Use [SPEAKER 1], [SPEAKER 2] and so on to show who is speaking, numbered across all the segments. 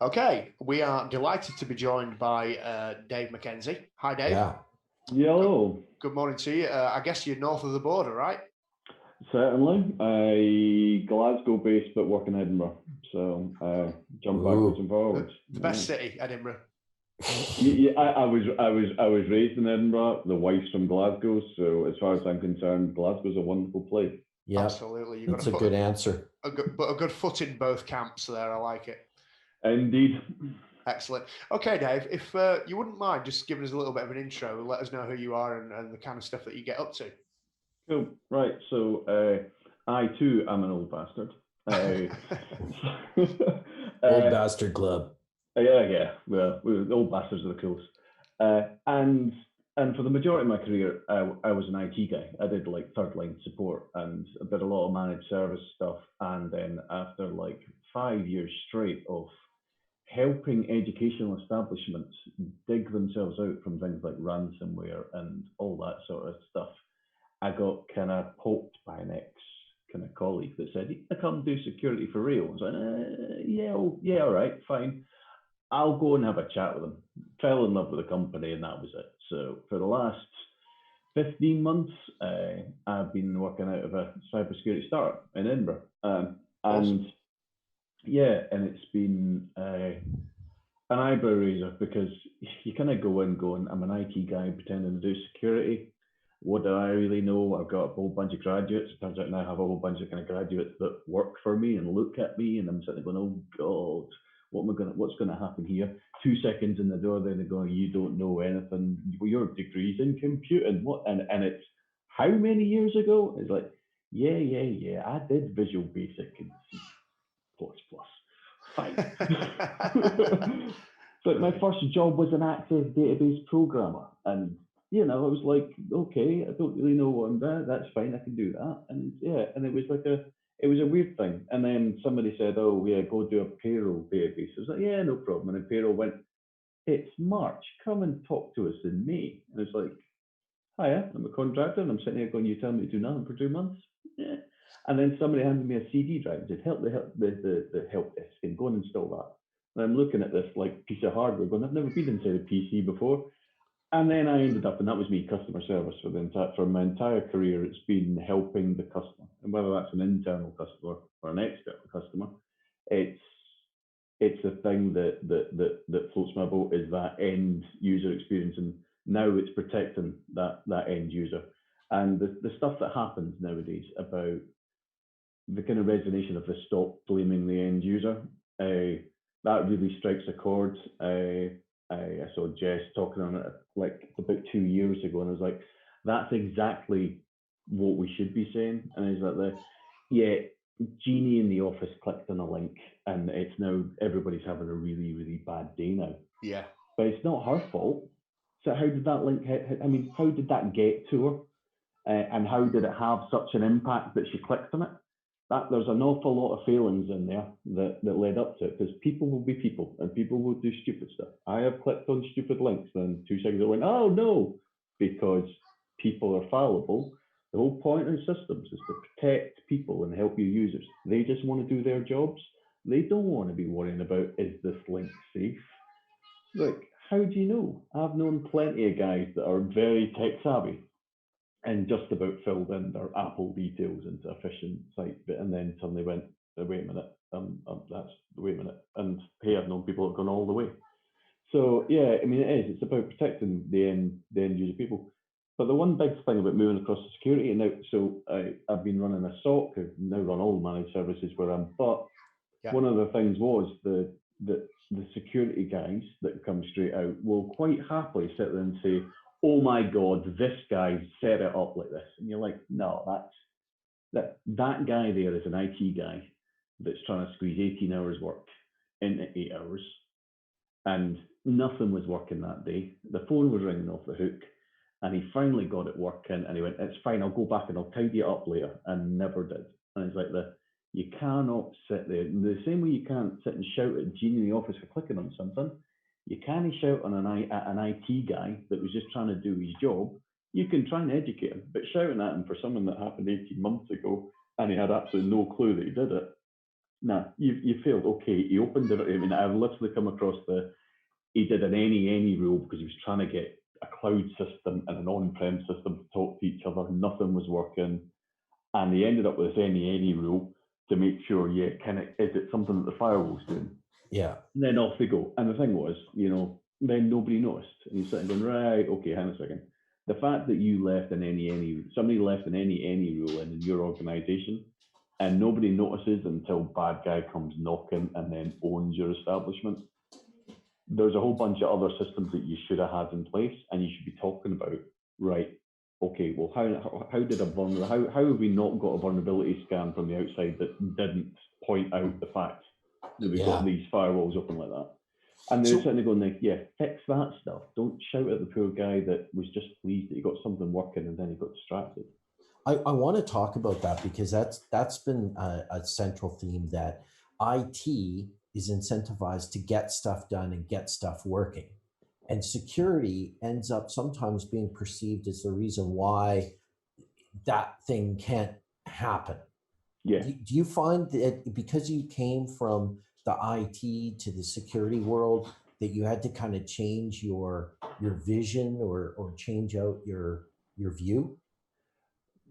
[SPEAKER 1] Okay, we are delighted to be joined by Dave McKenzie. Hi, Dave.
[SPEAKER 2] Yeah.
[SPEAKER 3] Hello.
[SPEAKER 1] Good morning to you. I guess you're north of the border, right?
[SPEAKER 3] Certainly. Glasgow based but work in Edinburgh. So jump backwards and forwards.
[SPEAKER 1] The best city, Edinburgh.
[SPEAKER 3] I was raised in Edinburgh. The wife's from Glasgow, so as far as I'm concerned, Glasgow's a wonderful place.
[SPEAKER 2] Yeah,
[SPEAKER 1] absolutely.
[SPEAKER 2] That's a good answer.
[SPEAKER 1] A good foot in both camps there. I like it.
[SPEAKER 3] Indeed.
[SPEAKER 1] Excellent. Okay, Dave, if you wouldn't mind just giving us a little bit of an intro, let us know who you are and the kind of stuff that you get up to.
[SPEAKER 3] Cool. Right. So I too am an old bastard.
[SPEAKER 2] Old bastard club.
[SPEAKER 3] Yeah. Well, the old bastards are the coolest. And for the majority of my career, I was an IT guy. I did like third line support and I did a lot of managed service stuff. And then after like 5 years straight of helping educational establishments dig themselves out from things like ransomware and all that sort of stuff, I got kind of poked by an ex kind of colleague that said, "You come do security for real." I was like, yeah, all right, fine. I'll go and have a chat with them. Fell in love with the company, and that was it. So for the last 15 months, I've been working out of a cybersecurity startup in Edinburgh.
[SPEAKER 1] Awesome.
[SPEAKER 3] And it's been an eyebrow raiser because you kind of go in going, I'm an IT guy pretending to do security. What do I really know? I've got a whole bunch of graduates. It turns out now I have a whole bunch of kind of graduates that work for me and look at me, and I'm sitting there going, oh God, what's going to happen here? 2 seconds in the door, then they're going, you don't know anything. Well, your degree's in computing. What? And it's how many years ago? It's like, yeah. I did Visual Basic and C++. Fine. So my first job was an Access database programmer, and I was like, okay, I don't really know what I'm doing. That's fine, I can do that. And and it was like it was a weird thing. And then somebody said, oh yeah, go do a payroll database. I was like, yeah, no problem. And then payroll went, it's March, come and talk to us in May. And it's like, hiya, I'm a contractor, and I'm sitting here going, you tell me to do nothing for 2 months? Yeah. And then somebody handed me a CD drive and said, help the help desk and go and install that. And I'm looking at this like piece of hardware going, I've never been inside a PC before. And then I ended up, and that was me, customer service for my entire career. It's been helping the customer, and whether that's an internal customer or an external customer, it's the thing that floats my boat is that end user experience, and now it's protecting that end user. And the stuff that happens nowadays about the kind of resonation of the stop blaming the end user, that really strikes a chord. I saw Jess talking on it like about 2 years ago, and I was like, that's exactly what we should be saying. And it's like Jeannie in the office clicked on a link, and it's now everybody's having a really, really bad day now.
[SPEAKER 1] Yeah.
[SPEAKER 3] But it's not her fault. So how did that link hit? I mean, how did that get to her? And how did it have such an impact that she clicked on it? There's an awful lot of failings in there that led up to it, because people will be people and people will do stupid stuff. I have clicked on stupid links, and 2 seconds I went, oh no, because people are fallible. The whole point of systems is to protect people and help your users. They just want to do their jobs. They don't want to be worrying about, is this link safe? Like, how do you know? I've known plenty of guys that are very tech savvy and just about filled in their Apple details into a phishing site, and then suddenly went, wait a minute, wait a minute, and hey, I've known people that have gone all the way. So yeah, I mean, it's about protecting the end user people. But the one big thing about moving across to security, and now, so I've been running a SOC, I've now run all managed services where I'm, but one of the things was the security guys that come straight out will quite happily sit there and say, oh my God, this guy set it up like this. And you're like, no, that guy there is an IT guy that's trying to squeeze 18 hours work into 8 hours. And nothing was working that day. The phone was ringing off the hook. And he finally got it working, and he went, it's fine, I'll go back and I'll tidy it up later, and never did. And it's like, you cannot sit there. The same way you can't sit and shout at Gene in the office for clicking on something, you can't shout on an IT guy that was just trying to do his job. You can try and educate him, but shouting at him for something that happened 18 months ago, and he had absolutely no clue that he did it, nah, you failed. Okay, he opened it. I mean, I've literally come across he did an any rule because he was trying to get a cloud system and an on-prem system to talk to each other. Nothing was working. And he ended up with this any rule to make sure, is it something that the firewall's doing?
[SPEAKER 2] Yeah.
[SPEAKER 3] And then off they go. And the thing was, then nobody noticed. And he's sitting going, right, okay, hang on a second. The fact that you left somebody left an any rule in your organization, and nobody notices until bad guy comes knocking and then owns your establishment. There's a whole bunch of other systems that you should have had in place, and you should be talking about, right, okay, well, how did how have we not got a vulnerability scan from the outside that didn't point out the fact that we've got these firewalls open like that? And they're sitting there going like, fix that stuff. Don't shout at the poor guy that was just pleased that he got something working and then he got distracted.
[SPEAKER 2] I want to talk about that because that's been a central theme, that IT is incentivized to get stuff done and get stuff working. And security ends up sometimes being perceived as the reason why that thing can't happen.
[SPEAKER 3] Yeah.
[SPEAKER 2] Do you find that because you came from the IT to the security world that you had to kind of change your vision or change out your view?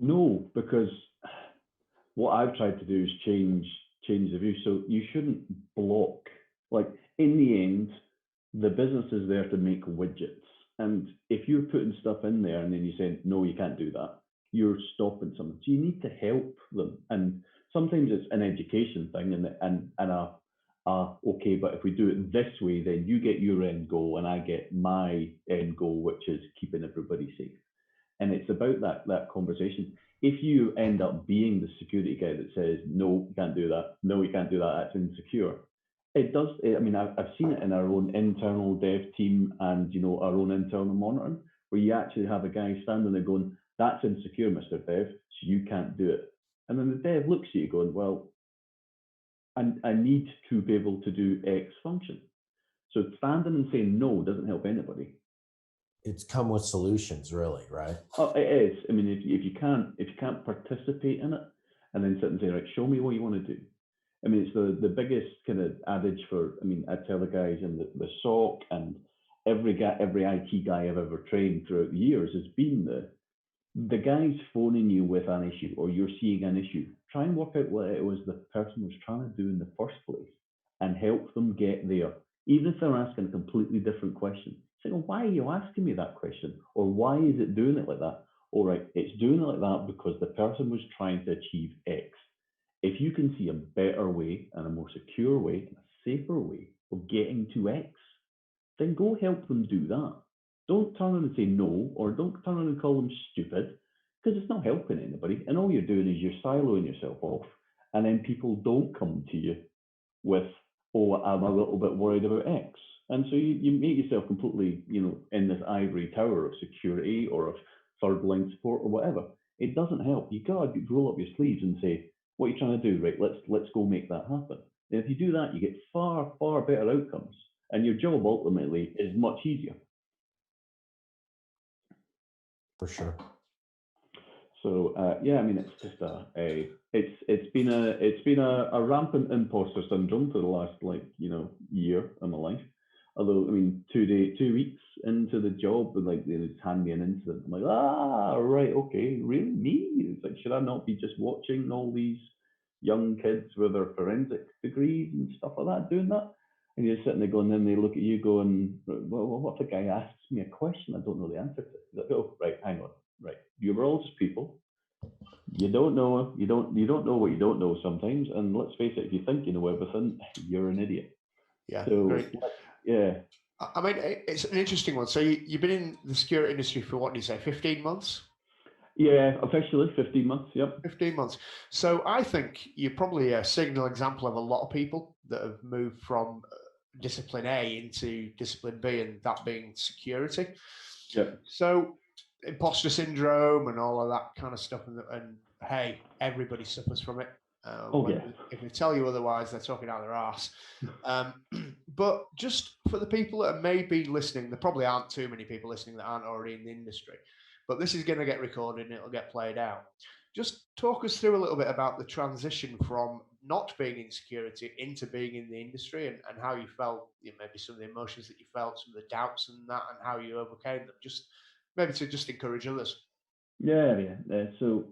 [SPEAKER 3] No, because what I've tried to do is change the view. So you shouldn't block. Like, in the end, the business is there to make widgets. And if you're putting stuff in there and then you say, no, you can't do that, you're stopping something. So you need to help them. And sometimes it's an education thing and okay, but if we do it this way, then you get your end goal and I get my end goal, which is keeping everybody safe. And it's about that conversation. If you end up being the security guy that says, no, you can't do that. No, you can't do that. That's insecure. It does. I mean, I've seen it in our own internal dev team and, our own internal monitoring, where you actually have a guy standing there going, that's insecure, Mr. Dev, so you can't do it. And then the dev looks at you going, well, I need to be able to do X function. So standing and saying no doesn't help anybody.
[SPEAKER 2] It's come with solutions, really, right?
[SPEAKER 3] Oh, it is. I mean, if you can't participate in it and then sit and say, right, show me what you want to do. I mean, it's the biggest kind of adage I tell the guys in the SOC and every IT guy I've ever trained throughout the years has been the guy's phoning you with an issue or you're seeing an issue. Try and work out what it was the person was trying to do in the first place and help them get there. Even if they're asking a completely different question. Say, well, why are you asking me that question? Or why is it doing it like that? All right, it's doing it like that because the person was trying to achieve X. If you can see a better way and a more secure way and a safer way of getting to X, then go help them do that. Don't turn around and say no, or don't turn around and call them stupid, because it's not helping anybody. And all you're doing is you're siloing yourself off, and then people don't come to you with, oh, I'm a little bit worried about X. And so you make yourself completely, in this ivory tower of security or of third line support or whatever. It doesn't help. You gotta roll up your sleeves and say, what are you trying to do? Right, let's go make that happen. And if you do that, you get far, far better outcomes. And your job ultimately is much easier.
[SPEAKER 2] For sure.
[SPEAKER 3] So I mean, it's just it's been a rampant imposter syndrome for the last year of my life. Although, I mean, 2 weeks into the job, they just hand me an incident. I'm like, right, okay, really, me? It's like, should I not be just watching all these young kids with their forensic degrees and stuff like that doing that? And you're sitting there going, then they look at you going, well, what if a guy asks me a question I don't know the answer to? Like, oh, right, hang on, right. You were all just people. You don't know, you don't know what you don't know sometimes. And let's face it, if you think you know everything, you're an idiot.
[SPEAKER 1] Yeah.
[SPEAKER 3] So,
[SPEAKER 1] great.
[SPEAKER 3] Yeah.
[SPEAKER 1] I mean, it's an interesting one. So you've been in the security industry for, what do you say, 15 months?
[SPEAKER 3] Yeah, officially 15 months, yep.
[SPEAKER 1] 15 months. So I think you're probably a signal example of a lot of people that have moved from discipline A into discipline B, and that being security.
[SPEAKER 3] Yep.
[SPEAKER 1] So imposter syndrome and all of that kind of stuff. And hey, everybody suffers from it. If they tell you otherwise, they're talking out their arse. But just for the people that may be listening, there probably aren't too many people listening that aren't already in the industry, but this is going to get recorded and it'll get played out. Just talk us through a little bit about the transition from not being in security into being in the industry, and how you felt, maybe some of the emotions that you felt, some of the doubts and that, and how you overcame them, just maybe to just encourage others.
[SPEAKER 3] So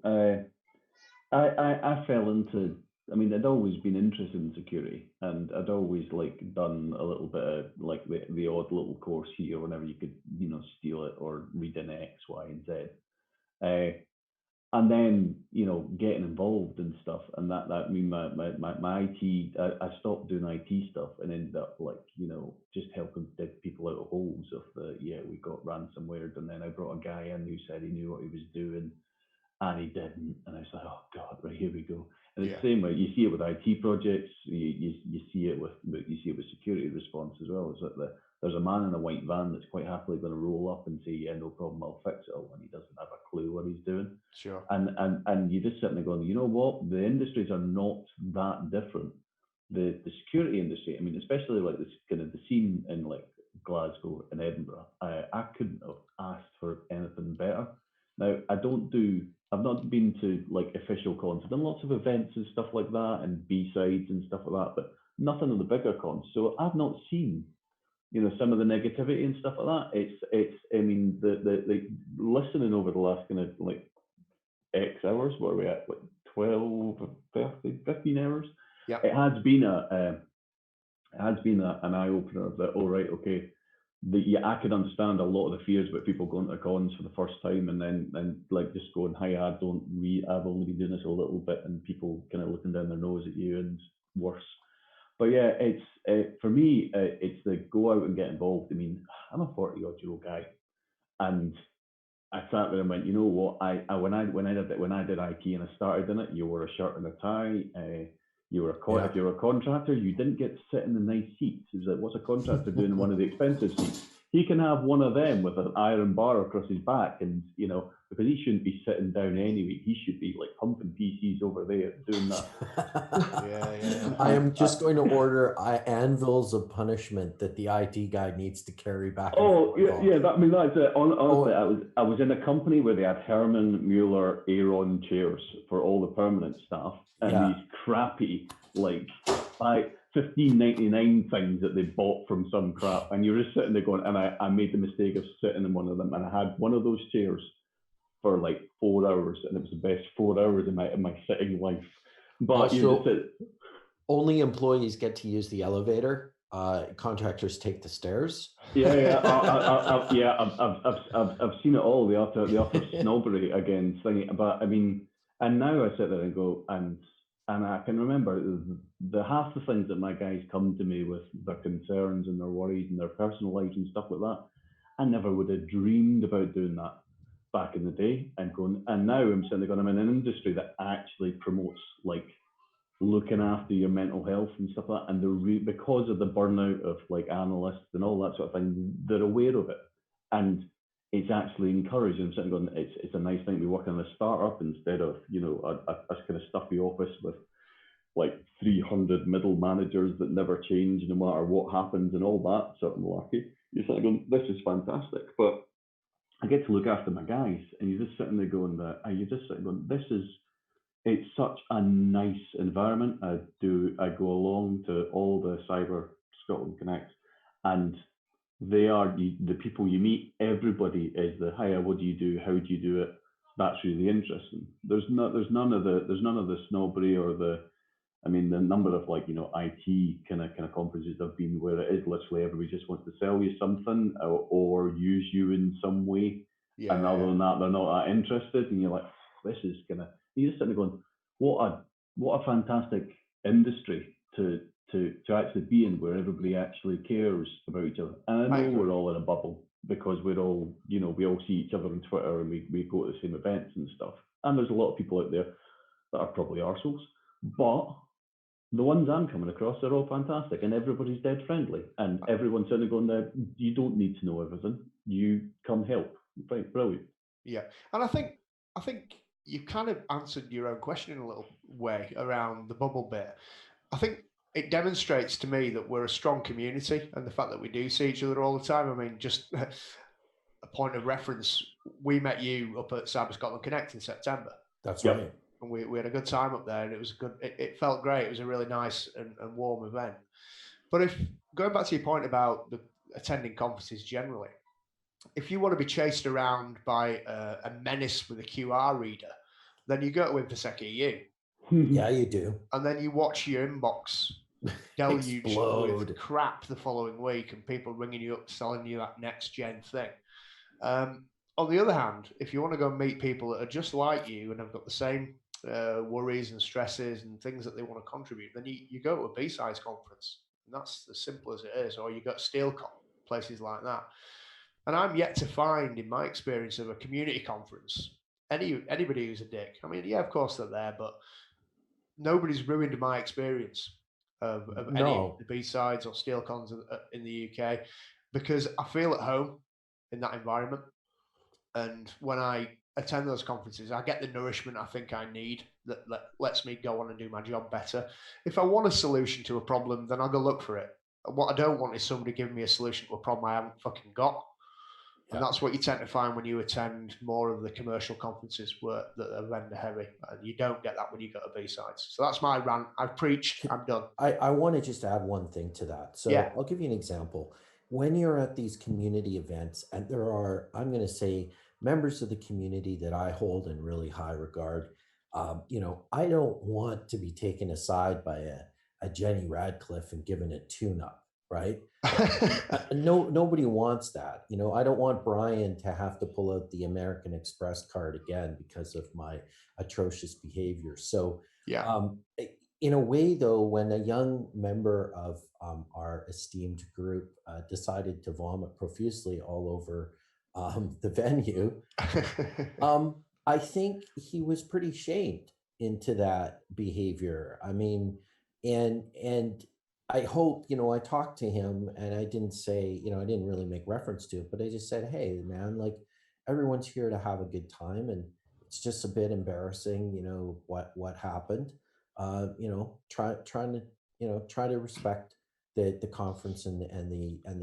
[SPEAKER 3] I fell into, I mean, I'd always been interested in security, and I'd always done a little bit of the odd little course here whenever you could, steal it or read in X, Y, and Z. And then, getting involved and stuff, and that I mean, my IT, I stopped doing IT stuff and ended up just helping dig people out of holes we got ransomware, and then I brought a guy in who said he knew what he was doing, and he didn't, and I was like, oh God, right, here we go. And it's the same way you see it with IT projects, you see it with security response as well. It's like there's a man in a white van that's quite happily going to roll up and say, yeah, no problem, I'll fix it all, and he doesn't have a clue what he's doing.
[SPEAKER 1] Sure.
[SPEAKER 3] And you just sitting there going, you know what? The industries are not that different. The security industry, I mean, especially like this kind of the scene in like Glasgow and Edinburgh, I couldn't have asked for anything better. Now, I've not been to like official cons. I've done lots of events and stuff like that, and B-sides and stuff like that, but nothing of the bigger cons. So I've not seen, some of the negativity and stuff like that. It's I mean, the listening over the last kind of like X hours, what are we at, like 12, 30, 15 hours?
[SPEAKER 1] Yeah.
[SPEAKER 3] It has been an eye-opener that, all right, okay, I could understand a lot of the fears about people going to cons for the first time and then like just going, hi, I've only been doing this a little bit, and people kind of looking down their nose at you and worse. But yeah, it's for me, it's the go out and get involved. I mean, I'm a 40-odd-year-old guy, and I sat there and went, you know what? When I did IT and I started in it, you wore a shirt and a tie. If you were a contractor, you didn't get to sit in the nice seats. It was like, what's a contractor doing in one of the expensive seats? He can have one of them with an iron bar across his back, and because he shouldn't be sitting down anyway. He should be like pumping PCs over there doing that.
[SPEAKER 2] Yeah. I am just going to order anvils of punishment that the IT guy needs to carry back.
[SPEAKER 3] That's it. Honestly, I was in a company where they had Herman Mueller Aeron chairs for all the permanent staff, and these crappy like $15.99 things that they bought from some crap, and you're just sitting there going, and I made the mistake of sitting in one of them, and I had one of those chairs for like 4 hours, and it was the best 4 hours in my sitting life. But
[SPEAKER 2] only employees get to use the elevator. Contractors take the stairs.
[SPEAKER 3] I've seen it all. The utter snobbery against thingy. But I mean, and now I sit there and go, and I can remember the half the things that my guys come to me with, their concerns and their worries and their personal lives and stuff like that. I never would have dreamed about doing that back in the day, and now I'm sitting there going, I'm in an industry that actually promotes like looking after your mental health and stuff like that, and because of the burnout of like analysts and all that sort of thing, they're aware of it, and it's actually encouraged. I'm sitting going, it's a nice thing to be working in a startup instead of a kind of stuffy office with like 300 middle managers that never change no matter what happens and all that sort of malarkey. You're sitting going, this is fantastic, but I get to look after my guys, and you're just sitting there going, it's such a nice environment. I go along to all the Cyber Scotland Connect, and they are the people you meet. Everybody is the, hiya, what do you do? How do you do it? That's really interesting. There's none of the snobbery or the number of IT kind of conferences I've been where it is literally everybody just wants to sell you something or use you in some way. And other than that, they're not that interested. And you're like, this is you're just sitting there going, what a fantastic industry to actually be in, where everybody actually cares about each other. And I know we're all in a bubble because we're all, we all see each other on Twitter and we go to the same events and stuff. And there's a lot of people out there that are probably arseholes, but the ones I'm coming across are all fantastic, and everybody's dead friendly, and everyone's sitting there going, there, you don't need to know everything. You come help. Right, brilliant.
[SPEAKER 1] Yeah, and I think you kind of answered your own question in a little way around the bubble bit. I think it demonstrates to me that we're a strong community, and the fact that we do see each other all the time. I mean, just a point of reference, we met you up at Cyber Scotland Connect in September.
[SPEAKER 2] That's right.
[SPEAKER 1] and we had a good time up there, and it was good. It felt great. It was a really nice and warm event. But if going back to your point about the attending conferences generally, if you want to be chased around by a menace with a QR reader, then you go to InfoSec EU.
[SPEAKER 2] Yeah, you do.
[SPEAKER 1] And then you watch your inbox deluged with crap the following week, and people ringing you up, selling you that next gen thing. On the other hand, if you want to go and meet people that are just like you and have got the same worries and stresses and things that they want to contribute, then you go to a B-Sides conference. And that's as simple as it is. Or you got SteelCon, places like that. And I'm yet to find, in my experience of a community conference, anybody who's a dick. I mean, yeah, of course they're there, but nobody's ruined my experience of any of the B-Sides or SteelCons in the UK, because I feel at home in that environment. And when I attend those conferences, I get the nourishment I think I need that lets me go on and do my job better. If I want a solution to a problem, then I'll go look for it. What I don't want is somebody giving me a solution to a problem I haven't fucking got. And that's what you tend to find when you attend more of the commercial conferences that are vendor heavy. And you don't get that when you go to B-Sides. So that's my rant. I've preached. I'm done.
[SPEAKER 2] I want to just add one thing to that. So yeah. I'll give you an example. When you're at these community events, and there are, I'm going to say, members of the community that I hold in really high regard, I don't want to be taken aside by a Jenny Radcliffe and given a tune-up, right? Nobody wants that. I don't want Brian to have to pull out the American Express card again because of my atrocious behavior. So in a way, though, when a young member of our esteemed group decided to vomit profusely all over the venue, I think he was pretty shamed into that behavior. I mean, and I hope, I talked to him and I didn't say, I didn't really make reference to it, but I just said, hey, man, like everyone's here to have a good time. And it's just a bit embarrassing, what happened. Try to respect the conference and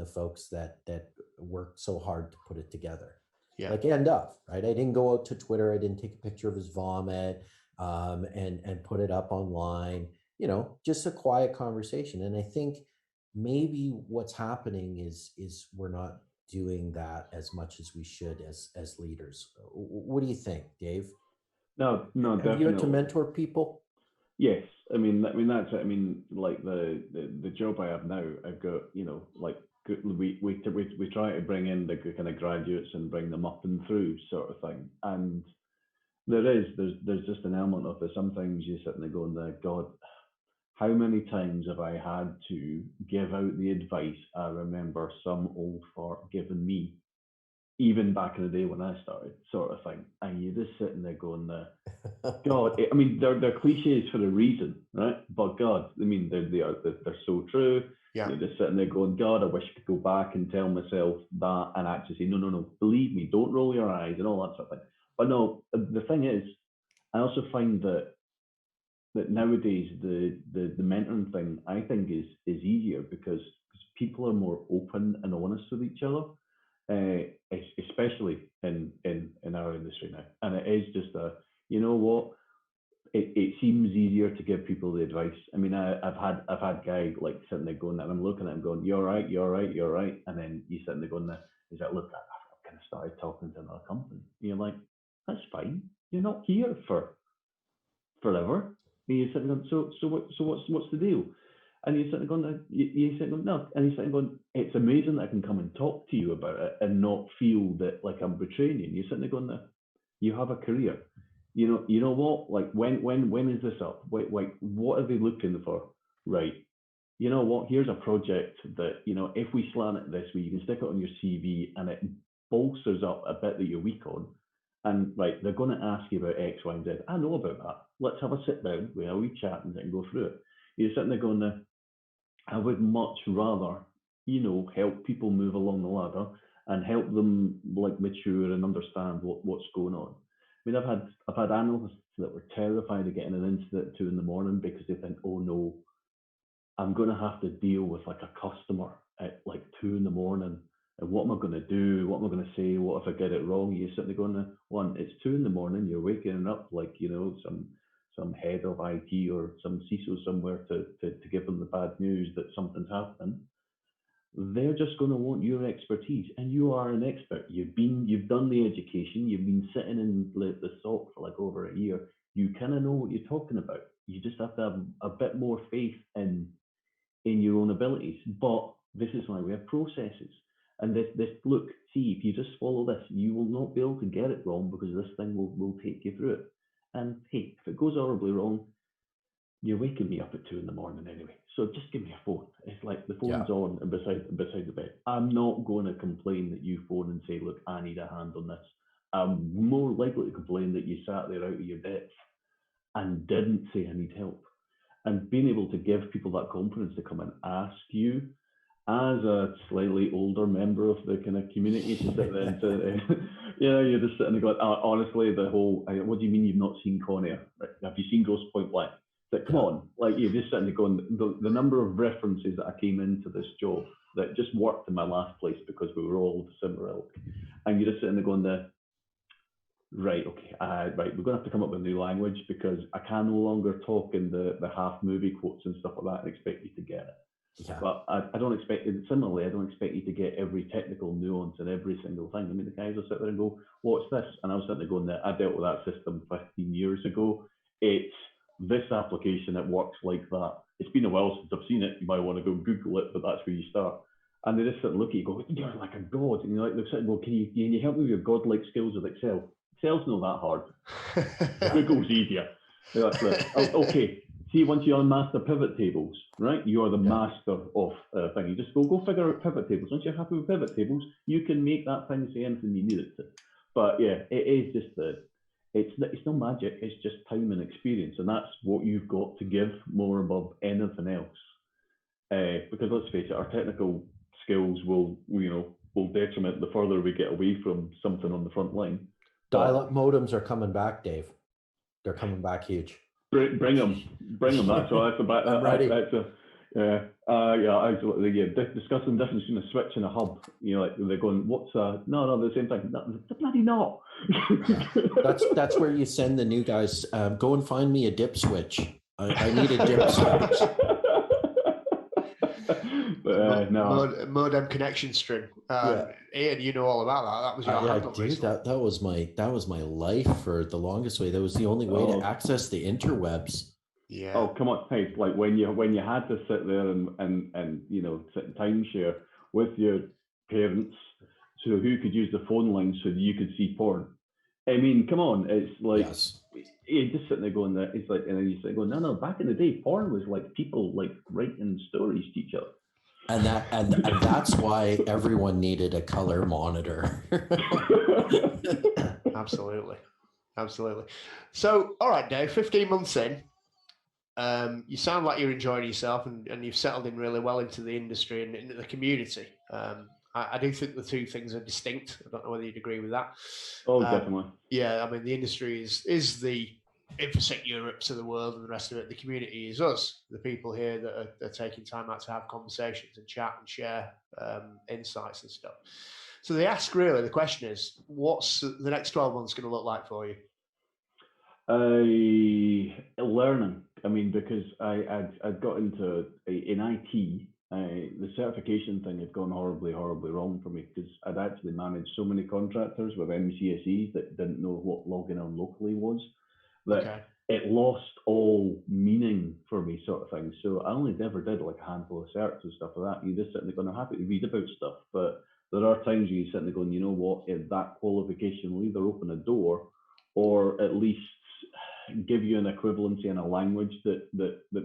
[SPEAKER 2] the folks that worked so hard to put it together. Yeah. Like end up, right? I didn't go out to Twitter. I didn't take a picture of his vomit and put it up online. Just a quiet conversation. And I think maybe what's happening is we're not doing that as much as we should as leaders. What do you think, Dave?
[SPEAKER 3] No, definitely.
[SPEAKER 2] Have you had to mentor people?
[SPEAKER 3] Yes. I mean, that's it. I mean, like the job I have now, I've got, like we try to bring in the kind of graduates and bring them up and through sort of thing. And there's just an element of it. Sometimes you sit there going, God, how many times have I had to give out the advice I remember some old fart giving me, even back in the day when I started, sort of thing. And you're just sitting there going, God, I mean, they're cliches for a reason, right? But God, I mean, they're so true. Yeah. You're just sitting there going, God, I wish I could go back and tell myself that and actually say, no, believe me, don't roll your eyes and all that sort of thing. But no, the thing is, I also find that nowadays the mentoring thing, I think, is easier because people are more open and honest with each other, especially in our industry now. And it is just it seems easier to give people the advice. I mean, I've had guys like sitting there going, and I'm looking at him going, you're right, and then you sitting there going, he's like, look, I've kind of started talking to another company. And you're like, that's fine. You're not here for forever. And you're sitting going, so what's the deal? And you're sitting going, no. And you're sitting going, it's amazing that I can come and talk to you about it and not feel that like I'm betraying you. And you're sitting there going, you have a career. You know what? Like when is this up? Wait, what are they looking for? Right. You know what? Here's a project that, if we slant it this way, you can stick it on your CV and it bolsters up a bit that you're weak on. And right, they're going to ask you about X, Y, and Z. I know about that. Let's have a sit down, we have a wee chat and go through it. You're sitting there going, I would much rather, help people move along the ladder and help them like mature and understand what's going on. I mean, I've had analysts that were terrified of getting an incident at 2 a.m. because they think, oh no, I'm going to have to deal with like a customer at like 2 a.m. And what am I going to do? What am I going to say? What if I get it wrong? You're sitting there going, one, it's 2 a.m. You're waking up like, some some head of IT or some CISO somewhere to give them the bad news that something's happening, they're just going to want your expertise, and you are an expert. You've done the education. You've been sitting in the SOC for like over a year. You kind of know what you're talking about. You just have to have a bit more faith in your own abilities. But this is why we have processes. And this look, see, if you just follow this, you will not be able to get it wrong, because this thing will take you through it. And hey, if it goes horribly wrong, you're waking me up at 2 a.m. anyway. So just give me a phone. It's like the phone's on and beside the bed. I'm not going to complain that you phone and say, look, I need a hand on this. I'm more likely to complain that you sat there out of your depth and didn't say I need help. And being able to give people that confidence to come and ask you, as a slightly older member of the kind of community, to sit there and say, you're just sitting there going, honestly, the whole, what do you mean you've not seen Con Air? Right? Have you seen Grosse Pointe Blank? Like, come on, like you're just sitting there going, the number of references that I came into this job that just worked in my last place because we were all of a similar ilk. And you're just sitting there going, right, okay, right, we're going to have to come up with a new language, because I can no longer talk in the half movie quotes and stuff like that and expect you to get it. Yeah. But I don't expect, similarly, I don't expect you to get every technical nuance in every single thing. I mean, the guys will sit there and go, what's this? And I was sitting there going, I dealt with that system 15 years ago. It's this application that works like that. It's been a while since I've seen it. You might want to go Google it, but that's where you start. And they just sit and look at you, go, you're like a god. And you're like, they're sitting, well, can you help me with your godlike skills with Excel? Excel's not that hard. Google's easier. Like, okay. See, once you unmaster pivot tables, right? You are the master of thing. You just go figure out pivot tables. Once you're happy with pivot tables, you can make that thing say anything you need it to. But yeah, it is just it's no magic. It's just time and experience, and that's what you've got to give more above anything else. Because let's face it, our technical skills will detriment the further we get away from something on the front line.
[SPEAKER 2] Dial-up modems are coming back, Dave. They're coming back huge.
[SPEAKER 3] Bring them. That's about.
[SPEAKER 2] I'm ready.
[SPEAKER 3] Discussing the difference between a switch and a hub. Like they're going, what's no, the same thing. No, the bloody not.
[SPEAKER 2] That's where you send the new guys. Go and find me a dip switch. I need a dip switch.
[SPEAKER 1] Modem connection string. Ian, you know all about that. That was your handle.
[SPEAKER 2] Dude, that was my life for the longest way. That was the only way to access the interwebs.
[SPEAKER 3] Yeah. Oh, come on, hey, like when you had to sit there and sit in timeshare with your parents, so who could use the phone line so that you could see porn. I mean, come on, it's like you're just sitting there going that it's like, and then you say, no, back in the day, porn was like people like writing stories to each other.
[SPEAKER 2] And that's why everyone needed a color monitor.
[SPEAKER 1] Absolutely. So, all right, Dave, 15 months in, you sound like you're enjoying yourself and you've settled in really well into the industry and into the community. I do think the two things are distinct. I don't know whether you'd agree with that.
[SPEAKER 3] Oh, definitely.
[SPEAKER 1] Yeah, I mean, the industry is the InfoSec Europe to the world, and the rest of it. The community is us, the people here that are taking time out to have conversations and chat and share insights and stuff. So the question is, what's the next 12 months going to look like for you?
[SPEAKER 3] Learning. I mean, because I'd got into in IT, the certification thing had gone horribly wrong for me, because I'd actually managed so many contractors with MCSEs that didn't know what logging on locally was, that it lost all meaning for me, sort of thing. So I only ever did like a handful of certs and stuff like that. You just sitting there going, I'm happy to read about stuff, but there are times where you're sitting there going, you know what, if that qualification will either open a door or at least give you an equivalency in a language that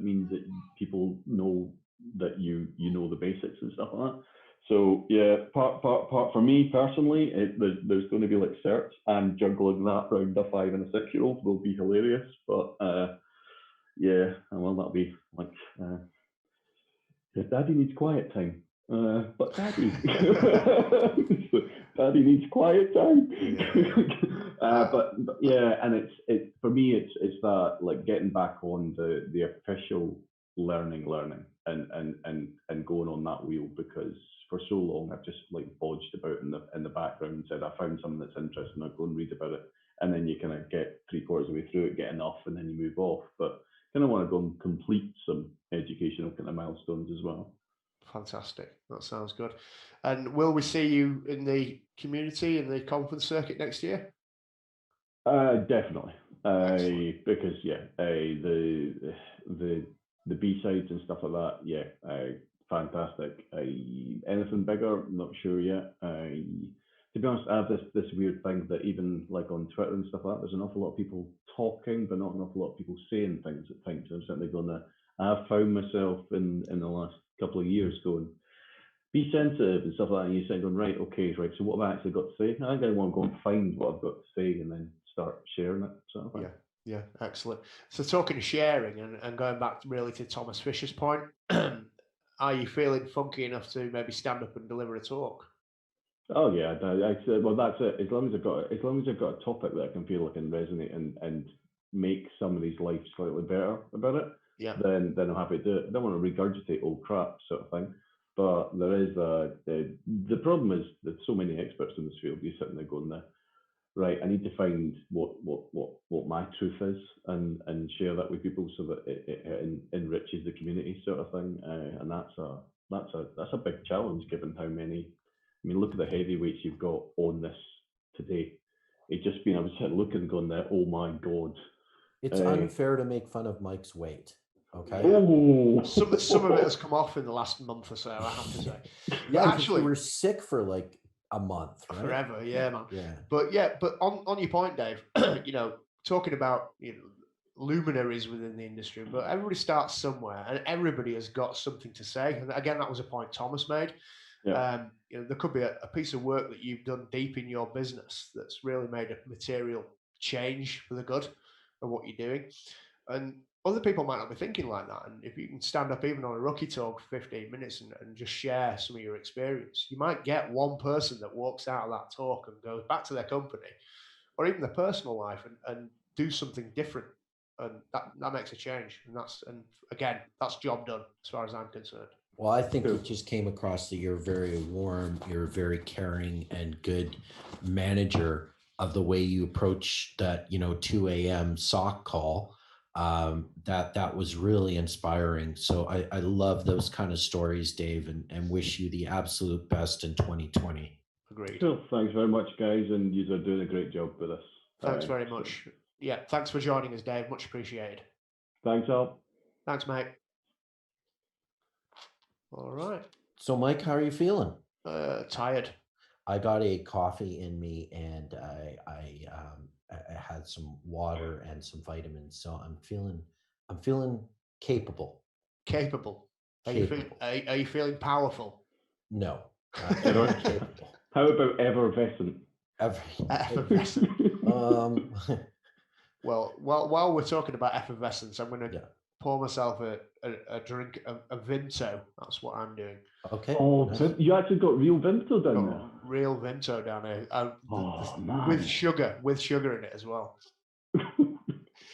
[SPEAKER 3] means that people know that you know the basics and stuff like that. So yeah, part for me personally, there's going to be like certs, and juggling that around a 5 and a 6 year old will be hilarious. But that'll be like, Daddy needs quiet time. But Daddy needs quiet time. But yeah, and it's for me, it's that like getting back on the official learning and going on that wheel, because for so long I've just like bodged about in the background and said I found something that's interesting, I'll go and read about it, and then you kind of get 3/4 of the way through it, get enough, and then you move off. But kind of want to go and complete some educational kind of milestones as well.
[SPEAKER 1] Fantastic. That sounds good. And will we see you in the community, in the conference circuit next year?
[SPEAKER 3] Definitely. Because the B-sides and stuff like that, fantastic. Anything bigger, not sure yet. To be honest, I have this weird thing that even like on Twitter and stuff like that, there's an awful lot of people talking, but not an awful lot of people saying things at times. I'm certainly going I've found myself in the last couple of years going, be sensitive and stuff like that, and you say, going, right, so what have I actually got to say? I think I want to go and find what I've got to say and then start sharing it. So
[SPEAKER 1] yeah, excellent. So talking of sharing and going back really to Thomas Fisher's point, are you feeling funky enough to maybe stand up and deliver a talk?
[SPEAKER 3] Oh yeah, well that's it. As long as I've got a topic that I can feel I can resonate and make somebody's life slightly better about it, then I'm happy to do it. I don't want to regurgitate old crap sort of thing. But there is the problem is that so many experts in this field, you're sitting there going, right, I need to find what my truth is and share that with people so that it enriches the community sort of thing. And that's a big challenge given how many. I mean, look at the heavyweights you've got on this today. It just been, I was looking and going there, oh my God.
[SPEAKER 2] It's unfair to make fun of Mike's weight. Okay.
[SPEAKER 3] Oh.
[SPEAKER 1] Some of it has come off in the last month or so, I have to say.
[SPEAKER 2] Yeah, actually, you were sick for like a month, right?
[SPEAKER 1] Forever, yeah, man.
[SPEAKER 2] Yeah.
[SPEAKER 1] But on your point, Dave, talking about luminaries within the industry, but everybody starts somewhere, and everybody has got something to say. And again, that was a point Thomas made.
[SPEAKER 3] Yeah.
[SPEAKER 1] There could be a piece of work that you've done deep in your business that's really made a material change for the good of what you're doing, and other people might not be thinking like that. And if you can stand up even on a rookie talk for 15 minutes and just share some of your experience, you might get one person that walks out of that talk and goes back to their company or even their personal life and do something different. And that makes a change. And again, that's job done as far as I'm concerned.
[SPEAKER 2] Well, I think it just came across that you're very warm, you're a very caring and good manager of the way you approach that, 2 a.m. sock call. That was really inspiring. So I love those kind of stories, Dave, and wish you the absolute best in 2020.
[SPEAKER 1] Agreed.
[SPEAKER 3] Cool. Thanks very much, guys, and you are doing a great job with us.
[SPEAKER 1] Thanks very much. Yeah, thanks for joining us, Dave. Much appreciated.
[SPEAKER 3] Thanks, Al.
[SPEAKER 1] Thanks, mate. All right.
[SPEAKER 2] So, Mike, how are you feeling?
[SPEAKER 1] Tired.
[SPEAKER 2] I got a coffee in me, and I had some water and some vitamins, so I'm feeling capable.
[SPEAKER 1] Capable. Are you feeling powerful?
[SPEAKER 2] No.
[SPEAKER 3] Capable. How about effervescent?
[SPEAKER 1] Effervescent. Well, while we're talking about effervescence, I'm going to pour myself a drink of Vimto. That's what I'm doing.
[SPEAKER 2] Okay.
[SPEAKER 3] Oh, nice. You actually got real Vimto down there?
[SPEAKER 1] Real Vimto down here.
[SPEAKER 3] Man.
[SPEAKER 1] With sugar in it as well.